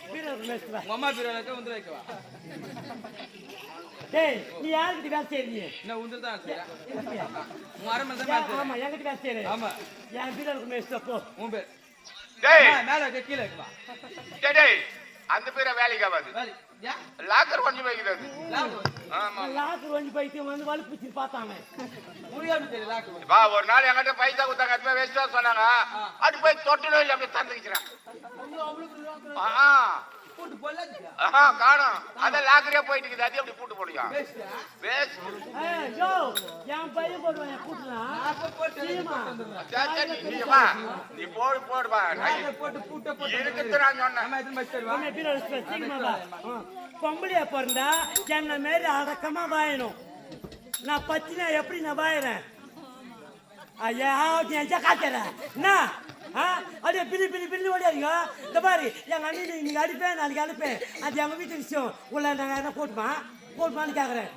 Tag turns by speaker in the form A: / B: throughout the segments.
A: பீரோக்கு மேஸ்திரா
B: உங்க அம்மா பீரோல இருக்க உந்துல வைக்கவா
A: டேய் நீ யார்கிட்ட வேலை செய்றீங்க
B: என்ன உந்துல தான் செய்றா உன் அரமன் தான்
A: வேலை ஆமா என்கிட்ட வேலை செய்றே
B: ஆமா
A: என் பீரோக்கு மேஸ்திரா போ
B: உன் பேர்
C: டேய்
B: மேல வைக்க கீழ வைக்கவா
C: டேய் அந்த பேரை வேலைக்கு ஆகாது
B: யா
C: லாக்கர் கொஞ்சம் வைக்கிறது ஆமா
A: லாக்கர் வந்து பைத்தியம் வந்து வலுப்பிச்சு பார்த்தானே
B: முடியாது தெரியல லாக்கு
C: வா ஒரு நாள் என்கிட்ட பைசா கொடுத்தாங்க அது வேஸ்டா சொன்னாங்க அது போய் தொட்டில இல்ல அப்படி தந்துக்கிறேன்
B: போட்டு போடலாம்
C: காணும் அத லாக்கரே போயிட்டு இருக்குது அது எப்படி பூட்டு போடுங்க வேஸ்ட்
A: யோ என் பையன் போடுவான் கூட்டலாம்
C: நீ போடு போடுப்பா
B: போட்டு பூட்ட போட்டு
C: இருக்குது நான் சொன்னேன்
B: அம்மா இது மஸ்டர் வா
A: பொம்பளையா பிறந்தா என்ன மாரி அடக்கமா வாயணும் நான் பத்தினா எப்படி நான் வாயிறேன் ஐயா காத்துறேன் என்ன அப்படியே பிரி பிரி பிரி ஓடியாருங்க இந்த மாதிரி எங்க அண்ணன் இன்னைக்கு அடிப்பேன் நாளைக்கு அனுப்பேன் அது எங்க வீட்டு விஷயம் உள்ள நாங்கள் என்ன போட்டுமான்னு கேட்குறேன்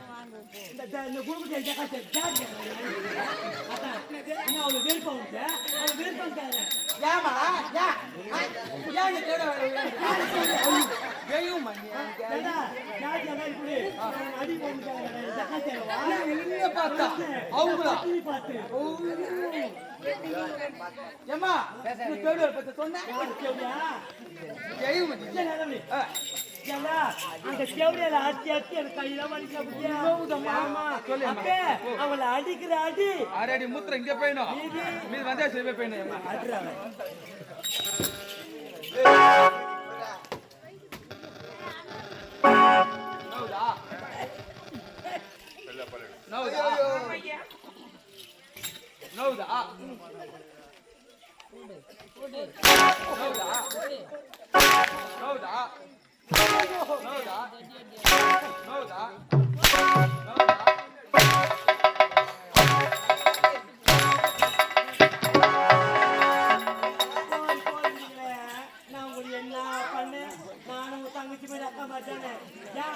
A: இந்த குடும்பத்தை அவ்வளோ விருப்பம் உண்டு அவ்வளோ விருப்பம் கேட்குறேன்
B: ஏமா ஏமா
A: அந்த செவடியில அடி அடி எனக்கு கையில அவளை அடிக்கிற அடி
B: அடி மூத்திரம் இங்க போயணும் மீது வந்தா சரி போயணும்
A: அடிறாங்க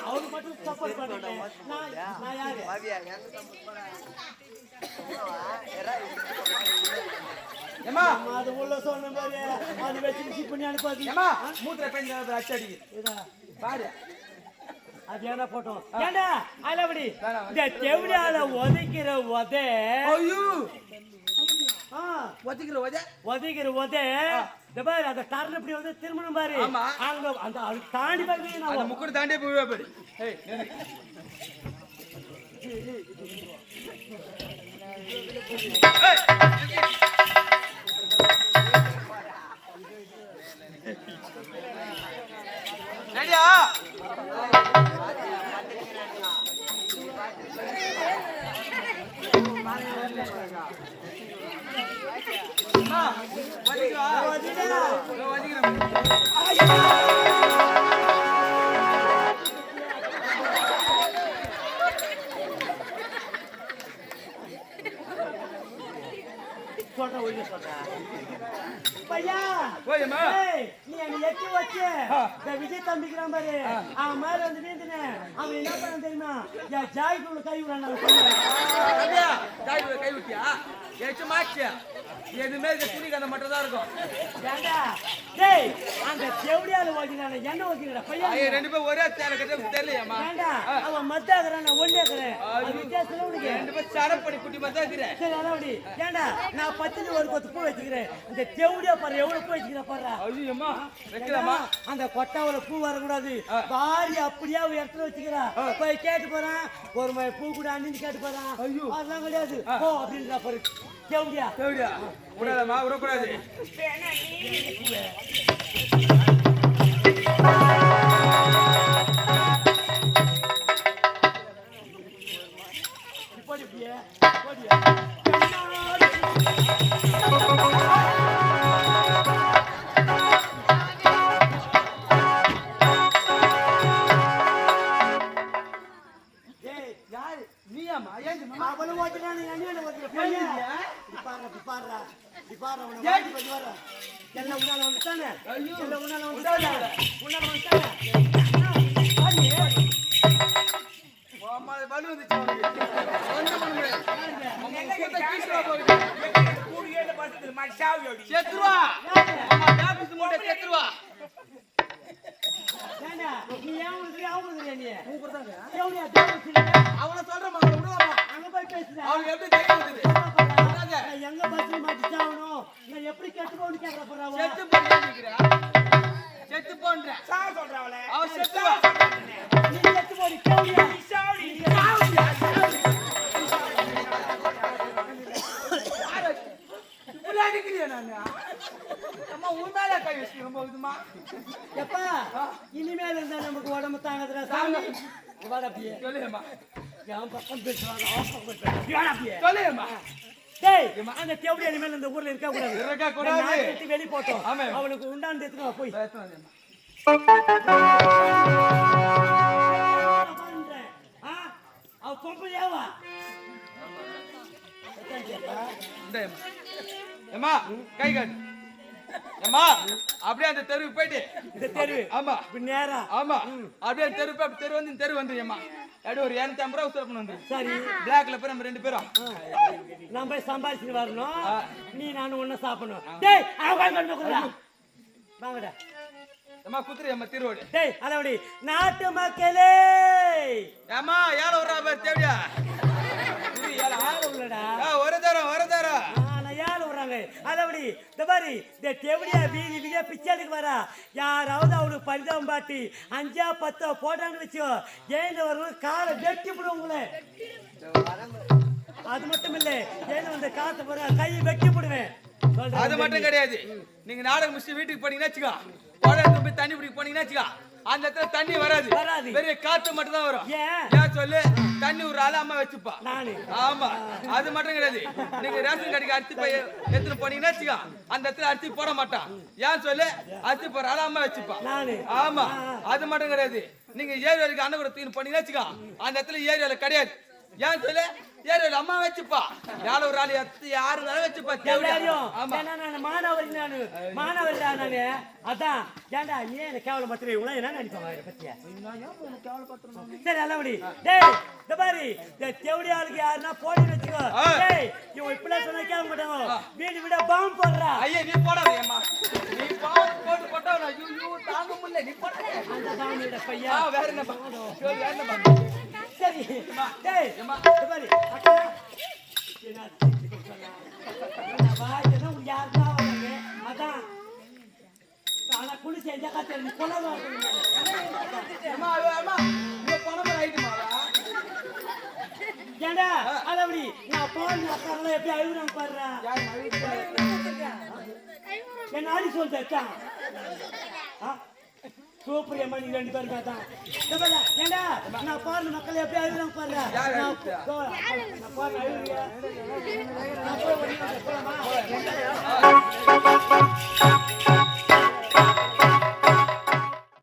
A: அவரு மட்டும் சப்போர்ட் பண்ணுறேன் நான் யாரு
B: ஏமா
A: அது உள்ள சொன்ன மாதிரி அது வச்சு பண்ணி அனுப்பாது
B: ஏமா மூத்திர பெண் அச்சடி பாரு
A: அது என்ன போட்டோம் ஏண்டா அல்லபடி இந்த தெவடியால உதைக்கிற உதை
B: ஐயோ
A: ஒதைக்கிற உதை இந்த பாரு அந்த டர்ன் இப்படி வந்து திருமணம் பாரு அங்க அந்த தாண்டி பாரு
B: அந்த முக்குடு தாண்டியே போவே பாரு ரெடியா
A: பையா நீ என்ன எட்டி வச்சு விஜய் தம்பிக்கிறான் பாரு அவன் மேல வந்து நீந்தினேன் அவன் என்ன பண்ண தெரியுமா என் ஜாய்க்குள்ள கை விடான்
B: கை விட்டியா எச்சு மாச்சியா எதுவுமே துணிக்கு அந்த மட்டும் தான் இருக்கும்
A: ஏண்டா டேய் அந்த செவடியால ஓடினானே என்ன ஓடினடா பையா
B: ரெண்டு பேரும் ஒரே சேர கட்ட தெரியலையாமா
A: ஏண்டா அவன் மத்தாக்குறான் நான் ஒண்ணேக்குறேன் அது வித்தியாசம் உனக்கு
B: ரெண்டு பேரும் சரப்படி குட்டி மத்தாக்குறேன்
A: சரி அலவடி ஏண்டா நான் பத்தில ஒரு கொத்து பூ வச்சுக்கிறேன் இந்த செவடியா பாரு எவ்வளவு பூ வச்சுக்கிறேன் பாரு
B: ஐயோம்மா வைக்கலாமா
A: அந்த கொட்டாவுல பூ வரக்கூடாது பாரி அப்படியே ஒரு இடத்துல வச்சுக்கிறா போய் கேட்டு போறான் ஒரு மாதிரி பூ கூட அண்ணின்னு கேட்டு போறான் அதெல்லாம் கிடையாது போ அப்படின்றா பாரு செவடியா
B: விடாதம்மா விடக்கூடாது
A: நீ ஏன் உங்களுக்கு அவங்க நீ
B: கூப்பிடுறாங்க
A: எவனியா தேவசிங்க
B: அவனை சொல்றேன் மகன் விடுவாமா
A: அங்க போய் பேசுறேன்
B: அவனுக்கு எப்படி தைரியம் வந்தது
A: நான் எங்க பஸ்ல மாட்டிச்சாவணும் நான் எப்படி கெட்டு போன்னு கேக்குற போறாவ
B: செத்து போறீங்க செத்து போன்ற
C: சாவ சொல்றாவளே
B: அவன் செத்துவா
A: நீ கெட்டு போடி கேளியா
C: சாவடி
B: இப்படி அடிக்கிறியா நானு அம்மா உன்னால கை வச்சு ரொம்ப இதுமா
A: எப்பா இனிமேல் இருந்தா நமக்கு உடம்பு தாங்கதுடா சாமி வாடாப்பியே
B: சொல்லுமா
A: என் பக்கம் பேசுவாங்க அவன் பக்கம் வாடாப்பியே
B: சொல்லுமா
A: டேய் அந்த தேவடி இனிமேல் இந்த ஊர்ல இருக்க கூடாது
B: இருக்க கூடாது.
A: நாட்டை விட்டு வெளிய போட்டோம்
B: ஆமா.
A: அவனுக்கு உண்டான எடுத்துக்க போய் அவ பொம்பளையாவா
B: ஏமா கை காட்டு ஏமா அப்படியே அந்த தெருவுக்கு போயிட்டு
A: இந்த தெரு
B: ஆமா
A: இப்படி நேரா
B: ஆமா அப்படியே அந்த தெரு போய் அப்படி தெரு வந்து இந்த தெரு வந்து ஏமா அப்படியே ஒரு 250 ரூபா உத்தரவு வந்து
A: சரி
B: பிளாக்ல போய் நம்ம 2 பேரும்
A: நான் போய் சம்பாதிச்சுட்டு வரணும் நீ நானும் ஒண்ணா சாப்பிடணும் டேய் அவங்க வாங்கடா
B: ஏமா குத்துரு ஏமா திருவோடு
A: டேய் அளவடி நாட்டு மக்களே
B: ஏமா ஏல ஒரு ரூபா தேவையா
A: யாரு உள்ளடா
B: ஒரு தரம்
A: நான் யாரு வர்றாங்க அளவடி இந்த மாதிரி இந்த தேவடியா வீதி வீதியா பிச்சை எடுக்க வரா யாராவது அவனுக்கு பரிதாபம் பாட்டி 5 10 போட்டான்னு வச்சோ ஏந்து வரணும் காலை வெட்டி விடும் உங்களை அது மட்டும் இல்ல ஏந்து வந்து காத்து போற கையை வெட்டி விடுவேன்
B: அது மட்டும் கிடையாது நீங்க நாடகம் முடிச்சு வீட்டுக்கு போனீங்கன்னா வச்சுக்கோ போய் தண்ணி பிடிக்க போனீங்கன்னா வச்சுக்கோ அந்த இடத்துல தண்ணி வராது பெரிய காத்து மட்டும் தான் வரும் ஏன் சொல்லு தண்ணி ஒரு ஆளு அம்மா வச்சுப்பா
A: நானு
B: ஆமா அது மட்டும் கிடையாது நீங்க ரேஷன் கடைக்கு அரிசி போய் எடுத்துட்டு போனீங்கன்னா வச்சுக்கோ அந்த இடத்துல அரிசி போட மாட்டான் ஏன் சொல்லு அரிசி போற ஆளு அம்மா வச்சுப்பா
A: நானு
B: ஆமா அது மட்டும் கிடையாது நீங்க ஏரியாவுக்கு அண்ணன் கூட தூக்கி போனீங்கன்னா வச்சுக்கோ அந்த இடத்துல ஏரியால கிடையாது ஏன் சொல்லு ஏரியால அம்மா வச்சுப்பா யாரும் ஒரு ஆளு யாரு இருந்தாலும் வச்சுப்பா ஆமா
A: மாணவர் நானு அதான் ஏன்டா நீ என்ன கேவலம் பத்திரி இவ்வளவு என்ன நினைப்பாங்க பத்தியா சரி நல்லபடி டேய் இந்த மாதிரி தேவடி ஆளுக்கு யாருன்னா போடி வச்சுக்கோ டேய் இவன் இப்படிலாம் சொன்னா கேட்க மாட்டாங்க வீடு விட பாம்பு போடுறா
B: ஐயா நீ போடாத அம்மா நீ பாம்பு போட்டு போட்டா ஐயோ தாங்க முடியல நீ போடாத
A: அந்த பாம்புட பையா
B: வேற என்ன வேற என்ன பாம்பு
A: சரி டேய் இந்த மாதிரி அக்கா என்ன சொன்னா வாய்னா உங்க யாருக்கா வராங்க அதான் ஆனா குளி செஞ்சா கத்த நீ கொலவா
B: அம்மா அம்மா நீ பணம் ஆயிடுமா
A: ஏண்டா அளவடி நான் போன் அக்கறல எப்படி அழுகுறாங்க பாருடா என்ன ஆடி சொல்றா சூப்பர் அம்மா நீ 2 பேரும் தான் ஏண்டா நான் பாரு மக்கள் எப்படி அழுகுறாங்க பாருடா நான் பாரு அழுகுறியா நான் போய் போலாமா